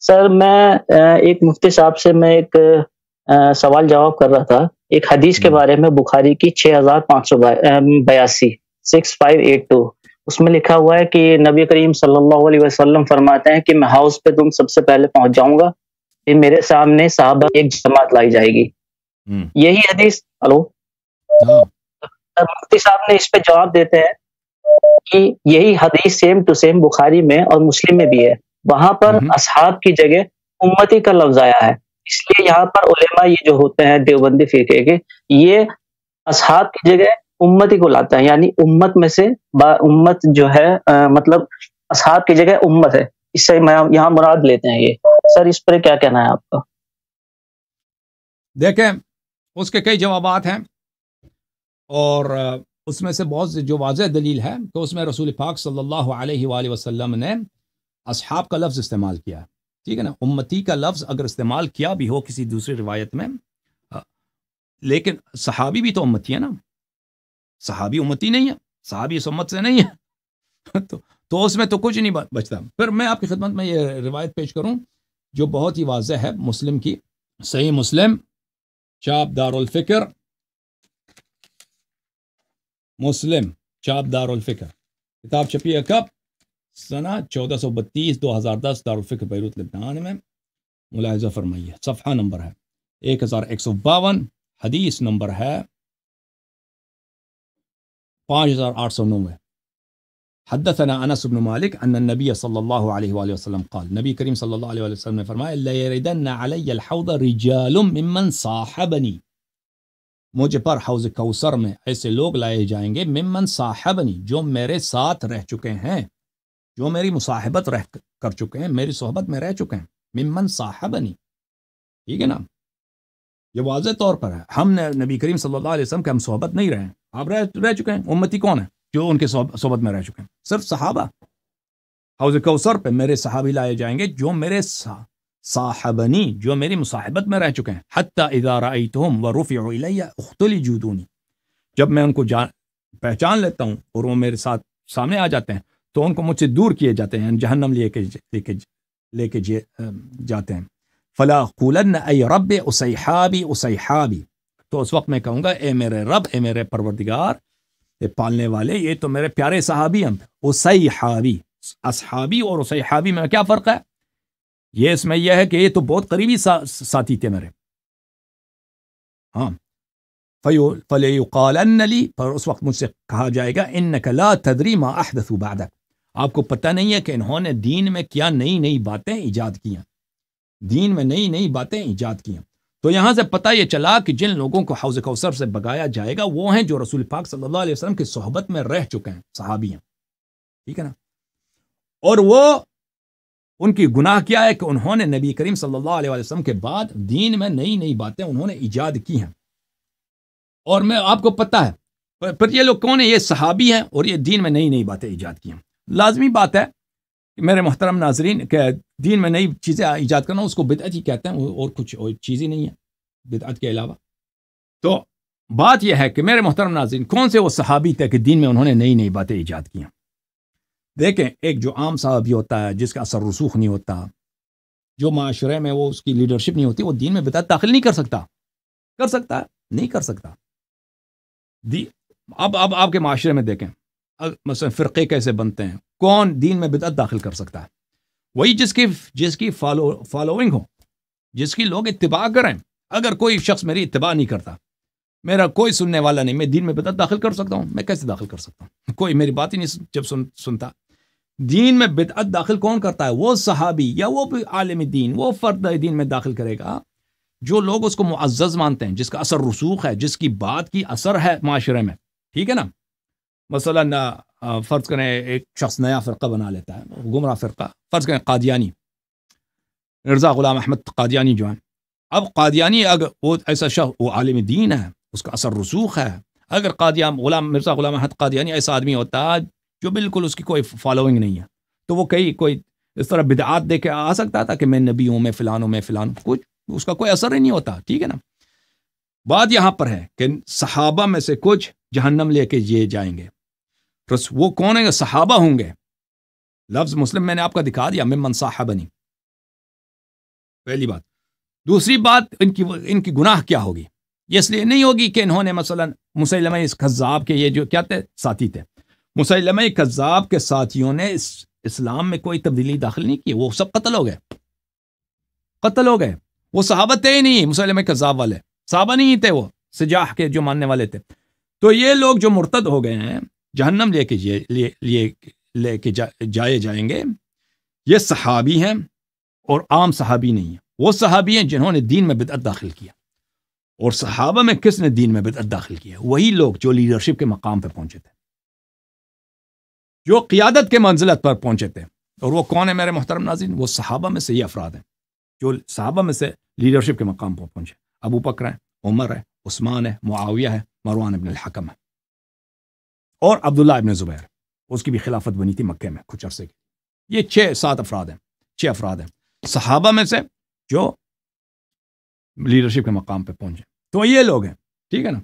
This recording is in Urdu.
سر میں ایک مفتی صاحب سے میں ایک سوال جواب کر رہا تھا ایک حدیث کے ہوں، بارے میں، بخاری کی 6582، 6582۔ اس میں لکھا ہوا ہے کہ نبی کریم صلی اللہ علیہ وسلم فرماتے ہیں کہ میں ہاؤس پہ تم سب سے پہلے پہنچ جاؤں گا، پھر میرے سامنے صحابہ کی ایک جماعت لائی جائے گی۔ ہوں، یہی حدیث ہلو ہاں، مفتی صاحب نے اس پہ جواب دیتے ہیں کہ یہی حدیث سیم ٹو سیم بخاری میں اور مسلم میں بھی ہے، وہاں پر ہوں، اصحاب کی جگہ امتی کا لفظ آیا ہے۔ اس لیے یہاں پر علماء یہ جو ہوتے ہیں دیوبندی فرقے کے، یہ اصحاب کی جگہ امتی کو لاتا ہے، یعنی امت میں سے امت جو ہے مطلب اصحاب کی جگہ امت ہے، اس سے یہاں مراد لیتے ہیں یہ۔ سر اس پر کیا کہنا ہے آپ کا؟ دیکھیں اس کے کئی جوابات ہیں، اور اس میں سے بہت جو واضح دلیل ہے کہ اس میں رسول پاک صلی اللہ علیہ وآلہ وسلم نے اصحاب کا لفظ استعمال کیا ہے، ٹھیک ہے نا۔ امتی کا لفظ اگر استعمال کیا بھی ہو کسی دوسری روایت میں، لیکن صحابی بھی تو امتی ہے نا، صحابی امتی نہیں ہے، صحابی اس امت سے نہیں ہے تو اس میں تو کچھ نہیں بچتا۔ پھر میں آپ کی خدمت میں یہ روایت پیش کروں جو بہت ہی واضح ہے، مسلم کی، صحیح مسلم، چاپ دار الفکر، مسلم چاپ دار الفکر، کتاب چھپی ہے کب؟ سنہ 1432 2010، دار الفکر بیروت لبنان میں، ملاحظہ فرمائیے۔ صفحہ نمبر ہے 1152، حدیث نمبر ہے 5809۔ حدثنا انس بن مالک ان النبی صلی اللہ علیہ وآلہ وسلم قال، نبی کریم صلی اللہ علیہ وآلہ وسلم نے فرمایا، لیردن علی الحوض رجال ممن صاحبنی، مجھ پر حوض کوثر میں ایسے لوگ لائے جائیں گے، ممن صاحبنی، جو میرے ساتھ رہ چکے ہیں، جو میری مصاحبت کر چکے ہیں، میری صحبت میں رہ چکے ہیں، ممن صاحبنی، ٹھیک ہے نا۔ یہ واضح طور پر ہے، ہم نے نبی کریم صلی اللہ علیہ وسلم کے ہم صحبت نہیں رہے ہیں، آپ رہ چکے ہیں۔ امتی کون ہے جو ان کے صحبت میں رہ چکے ہیں؟ صرف صحابہ۔ حوض کوثر پہ میرے صحابی لائے جائیں گے جو میرے صاحبنی، جو میری مصاحبت میں رہ چکے ہیں، حتی اذا رأیتہم ورفعوا الی اختلجوا دونی، جب میں ان کو پہچان لیتا ہوں اور وہ میرے ساتھ سامنے آ جاتے ہیں تو ان کو مجھ سے دور کیے جاتے ہیں، جہنم لے کے جاتے ہیں۔ فلا قولن ای رب اصیحابی اصیحابی، تو اس وقت میں کہوں گا اے میرے رب، اے میرے پروردگار، اے پالنے والے، یہ تو میرے پیارے صحابی ہیں۔ اصیحابی، اصحابی اور اصیحابی میں کیا فرق ہے؟ یہ اس میں یہ ہے کہ یہ تو بہت قریبی ساتھی تھے میرے، ہاں۔ فَلْيُقَالَنَّ لِي، پر اس وقت مجھ سے کہا جائے گا، إِنَّكَ لَا تَدْرِي مَا أَحْدَثُوا بَعْدَكَ، آپ کو پتہ نہیں ہے کہ انہوں نے دین میں کیا نئی نئی باتیں ایجاد کی ہیں، دین میں نئی نئی باتیں ایجاد کی ہیں۔ تو یہاں سے پتہ یہ چلا کہ جن لوگوں کو حوض کوثر سے بگایا جائے گا وہ ہیں جو رسول پاک صلی اللہ علیہ وسلم کی صحبت میں رہ چکے ہیں، صحابی ہیں، ٹھیک ہے نا۔ اور وہ ان کی گناہ کیا ہے کہ انہوں نے نبی کریم صلی اللہ علیہ وسلم کے بعد دین میں نئی نئی باتیں انہوں نے ایجاد کی ہیں، اور میں آپ کو پتہ ہے پھر یہ لوگ کون ہیں؟ یہ صحابی ہیں اور یہ دین میں نئی نئی باتیں ایجاد کی ہیں۔ لازمی بات ہے کہ میرے محترم ناظرین کہ دین میں نئی چیزیں ایجاد کرنا اس کو بدعت ہی کہتے ہیں، اور کچھ اور چیز ہی نہیں ہے بدعت کے علاوہ۔ تو بات یہ ہے کہ میرے محترم ناظرین، کون سے وہ صحابی تھے کہ دین میں انہوں نے نئی نئی باتیں ایجاد کی ہیں؟ دیکھیں، ایک جو عام صحابی ہوتا ہے جس کا اثر رسوخ نہیں ہوتا، جو معاشرے میں وہ اس کی لیڈرشپ نہیں ہوتی، وہ دین میں بدعت داخل نہیں کر سکتا ہے؟ نہیں کر سکتا۔ اب آپ کے معاشرے میں دیکھیں، مثلا فرقے کیسے بنتے ہیں، کون دین میں بدعت داخل کر سکتا ہے؟ وہی جس کی فالوئنگ ہو، جس کی لوگ اتباع کریں۔ اگر کوئی شخص میری اتباع نہیں کرتا، میرا کوئی سننے والا نہیں، میں دین میں بدعت داخل کر سکتا ہوں؟ میں کیسے داخل کر سکتا ہوں؟ کوئی میری بات ہی نہیں جب سنتا۔ دین میں بدعت داخل کون کرتا ہے؟ وہ صحابی یا وہ عالم دین، وہ فرد دین میں داخل کرے گا جو لوگ اس کو معزز مانتے ہیں، جس کا اثر رسوخ ہے، جس کی بات کی اثر ہے معاشرے میں، ٹھیک ہے نا۔ مثلا فرض کریں ایک شخص نیا فرقہ بنا لیتا ہے، گمراہ فرقہ، فرض کریں قادیانی، مرزا غلام احمد قادیانی جو ہیں۔ اب قادیانی اگر وہ ایسا شخص، وہ عالم دین ہے، اس کا اثر رسوخ ہے، اگر مرزا غلام احمد قادیانی ایسا آدمی ہوتا ہے جو بالکل اس کی کوئی فالوئنگ نہیں ہے، تو وہ کوئی اس طرح بدعات دے کے آ سکتا تھا کہ میں نبی ہوں، میں فلان ہوں، میں فلان ہوں، کچھ اس کا کوئی اثر ہی نہیں ہوتا، ٹھیک ہے نا۔ بات یہاں پر ہے کہ صحابہ میں سے کچھ جہنم لے کے یہ جائیں گے، وہ کون ہیں؟ صحابہ ہوں گے۔ لفظ مسلم میں نے آپ کا دکھا دیا، ممن صاحبنی، پہلی بات. دوسری بات ان کی گناہ کیا ہوگی؟ یہ اس لیے نہیں ہوگی کہ انہوں نے مثلا مسیلمہ کذاب کے یہ جو کیا تھے ساتھی تھے، مسیلمہ کذاب کے ساتھیوں نے اسلام میں کوئی تبدیلی داخل نہیں کی، وہ سب قتل ہو گئے. وہ صحابہ تھے ہی نہیں، مسیلمہ کذاب والے صحابہ نہیں تھے، وہ سجاح کے جو ماننے والے تھے. تو یہ لوگ جو مرتد ہو گئے ہیں جہنم لے کے جائے جائیں گے، یہ صحابی ہیں اور عام صحابی نہیں ہیں. وہ صحابی ہیں جنہوں نے دین میں بدعت داخل کیا. اور صحابہ میں کس نے دین میں بدعت داخل کیا؟ وہی لوگ جو لیڈرشپ کے مقام پہ پہنچے تھے، جو قیادت کے منزلت پر پہنچے تھے. اور وہ کون ہے میرے محترم ناظرین؟ وہ صحابہ میں سے یہ افراد ہیں جو صحابہ میں سے لیڈرشپ کے مقام پر پہنچے. ابو بکر ہے، عمر ہے، عثمان ہے، معاویہ ہے، مروان ابن الحکم ہے، اور عبداللہ ابن زبیر، اس کی بھی خلافت بنی تھی مکے میں کچھ عرصے کی. یہ 6-7 افراد ہیں صحابہ میں سے جو لیڈرشپ کے مقام پہ پہنچے. تو یہ لوگ ہیں، ٹھیک ہے نا.